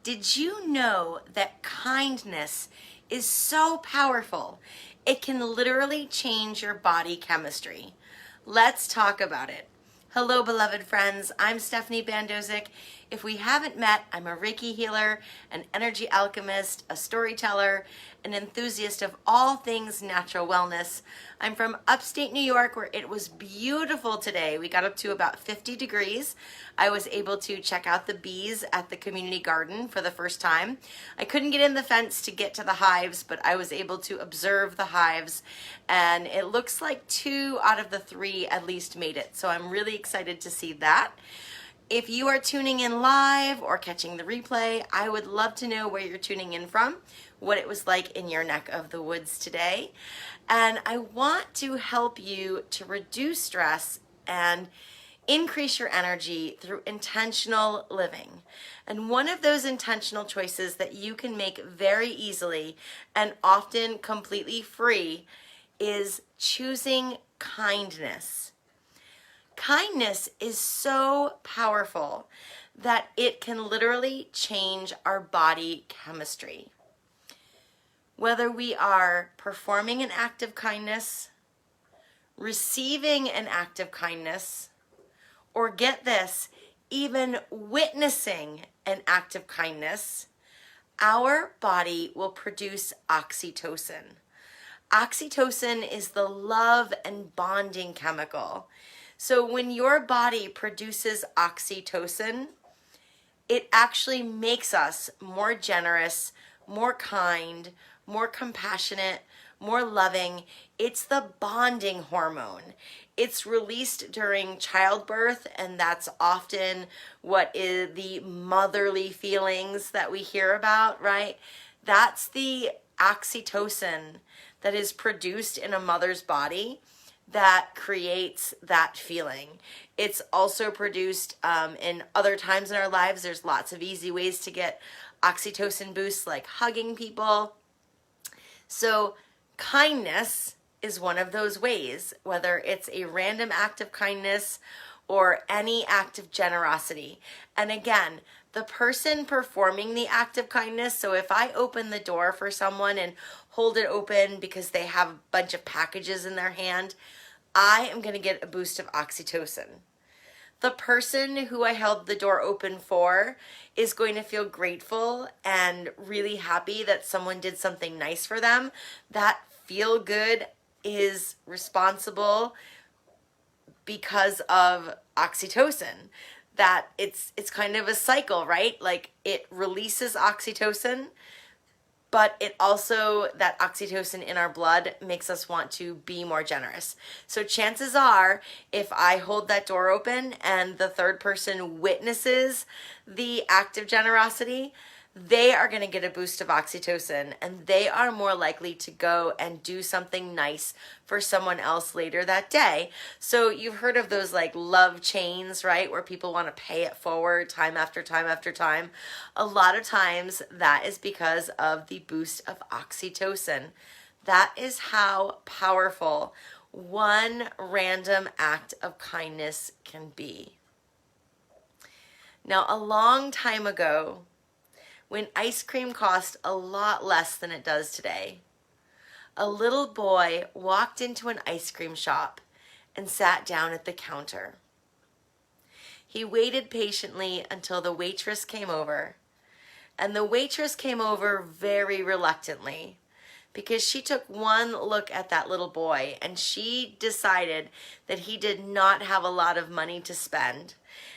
Did you know that kindness is so powerful? It can literally change your body chemistry. Let's talk about it. Hello, beloved friends. I'm Stephanie Bandozik. If we haven't met, I'm a Reiki healer, an energy alchemist, a storyteller, an enthusiast of all things natural wellness. I'm from upstate New York, where it was beautiful today. We got up to about 50 degrees. I was able to check out the bees at the community garden for the first time. I couldn't get in the fence to get to the hives, but I was able to observe the hives, and it looks like 2 out of the 3 at least made it. So I'm really excited to see that. If you are tuning in live or catching the replay, I would love to know where you're tuning in from, what it was like in your neck of the woods today. And I want to help you to reduce stress and increase your energy through intentional living. And one of those intentional choices that you can make very easily and often completely free is choosing kindness. Kindness is so powerful that it can literally change our body chemistry. Whether we are performing an act of kindness, receiving an act of kindness, or get this, even witnessing an act of kindness, our body will produce oxytocin. Oxytocin is the love and bonding chemical. So when your body produces oxytocin, it actually makes us more generous, more kind, more compassionate, more loving. It's the bonding hormone. It's released during childbirth, and that's often what is the motherly feelings that we hear about, right? That's the oxytocin that is produced in a mother's body that creates that feeling. It's also produced in other times in our lives. There's lots of easy ways to get oxytocin boosts, like hugging people. So kindness is one of those ways, whether it's a random act of kindness or any act of generosity. And again, the person performing the act of kindness, so if I open the door for someone and hold it open because they have a bunch of packages in their hand, I am going to get a boost of oxytocin. The person who I held the door open for is going to feel grateful and really happy that someone did something nice for them. That feel good is responsible because of oxytocin. That it's kind of a cycle, right? Like it releases oxytocin, but it also, that oxytocin in our blood makes us want to be more generous. So chances are, if I hold that door open and the third person witnesses the act of generosity, they are going to get a boost of oxytocin, and they are more likely to go and do something nice for someone else later that day. So you've heard of those like love chains, right? Where people want to pay it forward time after time after time. A lot of times that is because of the boost of oxytocin. That is how powerful one random act of kindness can be. Now, a long time ago, when ice cream cost a lot less than it does today, a little boy walked into an ice cream shop and sat down at the counter. He waited patiently until the waitress came over, and the waitress came over very reluctantly because she took one look at that little boy and she decided that he did not have a lot of money to spend.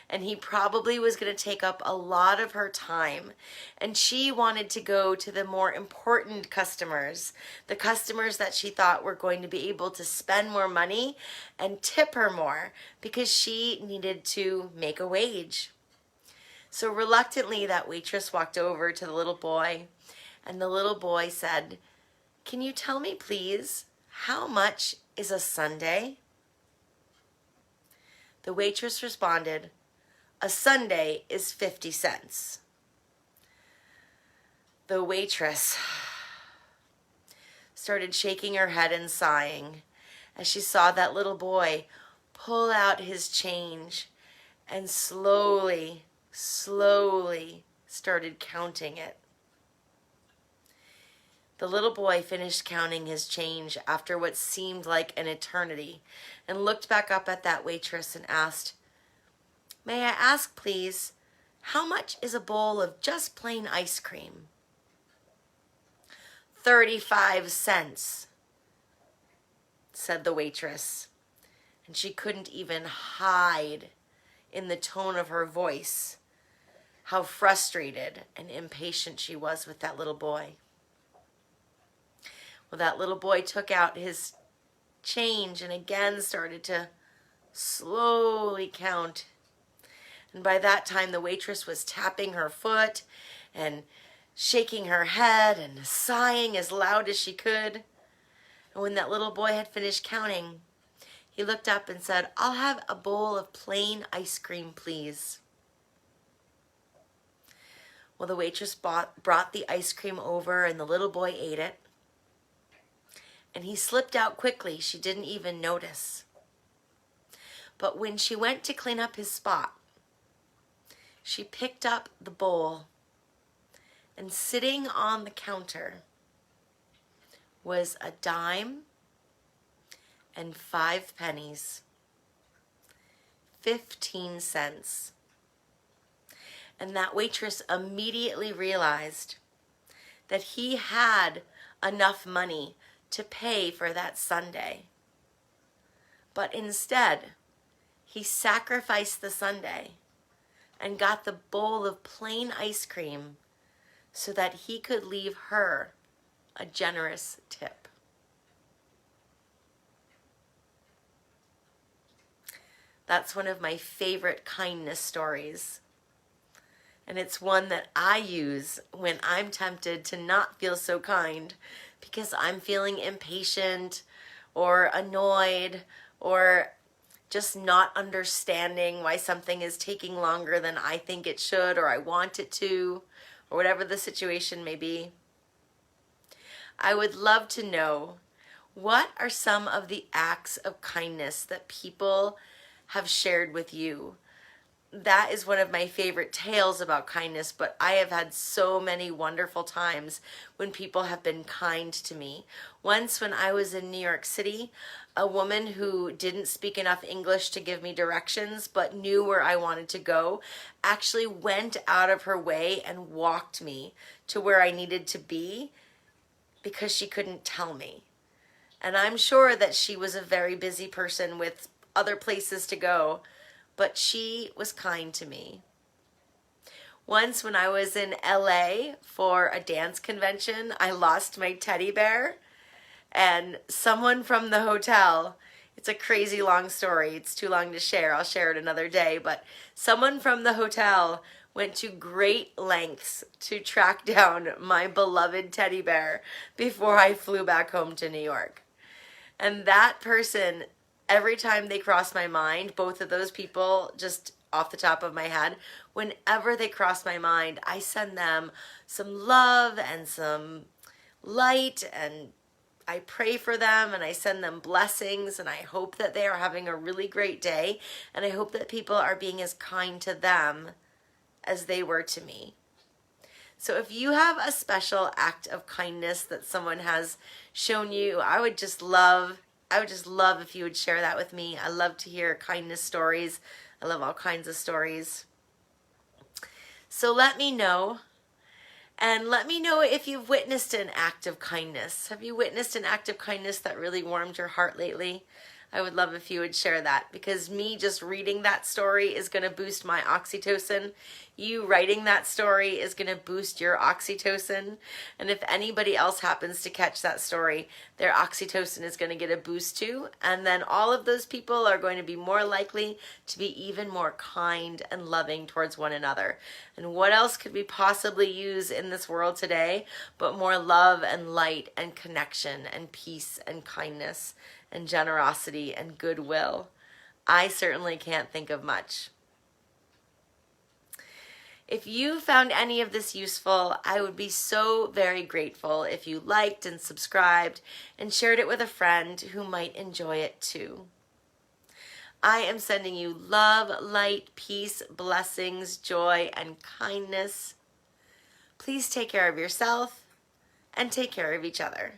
And he probably was going to take up a lot of her time. And she wanted to go to the more important customers, the customers that she thought were going to be able to spend more money and tip her more because she needed to make a wage. So reluctantly, that waitress walked over to the little boy, and the little boy said, "Can you tell me, please, how much is a sundae?" The waitress responded, "A sundae is 50 cents. The waitress started shaking her head and sighing as she saw that little boy pull out his change and slowly, started counting it. The little boy finished counting his change after what seemed like an eternity and looked back up at that waitress and asked, "May I ask, please, how much is a bowl of just plain ice cream?" 35 cents, said the waitress, and she couldn't even hide in the tone of her voice how frustrated and impatient she was with that little boy. Well, that little boy took out his change and again started to slowly count. And by that time, the waitress was tapping her foot and shaking her head and sighing as loud as she could. And when that little boy had finished counting, he looked up and said, "I'll have a bowl of plain ice cream, please." Well, the waitress brought the ice cream over and the little boy ate it. And he slipped out quickly. She didn't even notice. But when she went to clean up his spot, she picked up the bowl, and sitting on the counter was a dime and 5 pennies, 15 cents. And that waitress immediately realized that he had enough money to pay for that sundae. But instead, he sacrificed the sundae and got the bowl of plain ice cream so that he could leave her a generous tip. That's one of my favorite kindness stories. And it's one that I use when I'm tempted to not feel so kind because I'm feeling impatient or annoyed or just not understanding why something is taking longer than I think it should or I want it to, or whatever the situation may be. I would love to know, what are some of the acts of kindness that people have shared with you? That is one of my favorite tales about kindness, but I have had so many wonderful times when people have been kind to me. Once when I was in New York City, a woman who didn't speak enough English to give me directions but knew where I wanted to go actually went out of her way and walked me to where I needed to be because she couldn't tell me. And I'm sure that she was a very busy person with other places to go, but she was kind to me. Once when I was in LA for a dance convention, I lost my teddy bear, and someone from the hotel, it's a crazy long story, it's too long to share, I'll share it another day, but someone from the hotel went to great lengths to track down my beloved teddy bear before I flew back home to New York. And that person, every time they cross my mind, both of those people, just off the top of my head, whenever they cross my mind, I send them some love and some light, and I pray for them, and I send them blessings, and I hope that they are having a really great day, and I hope that people are being as kind to them as they were to me. So if you have a special act of kindness that someone has shown you, I would just love if you would share that with me. I love to hear kindness stories. I love all kinds of stories. So let me know. And let me know if you've witnessed an act of kindness. Have you witnessed an act of kindness that really warmed your heart lately? I would love if you would share that, because me just reading that story is going to boost my oxytocin. You writing that story is going to boost your oxytocin. And if anybody else happens to catch that story, their oxytocin is going to get a boost too. And then all of those people are going to be more likely to be even more kind and loving towards one another. And what else could we possibly use in this world today but more love and light and connection and peace and kindness and generosity and goodwill? I certainly can't think of much. If you found any of this useful, I would be so very grateful if you liked and subscribed and shared it with a friend who might enjoy it too. I am sending you love, light, peace, blessings, joy, and kindness. Please take care of yourself and take care of each other.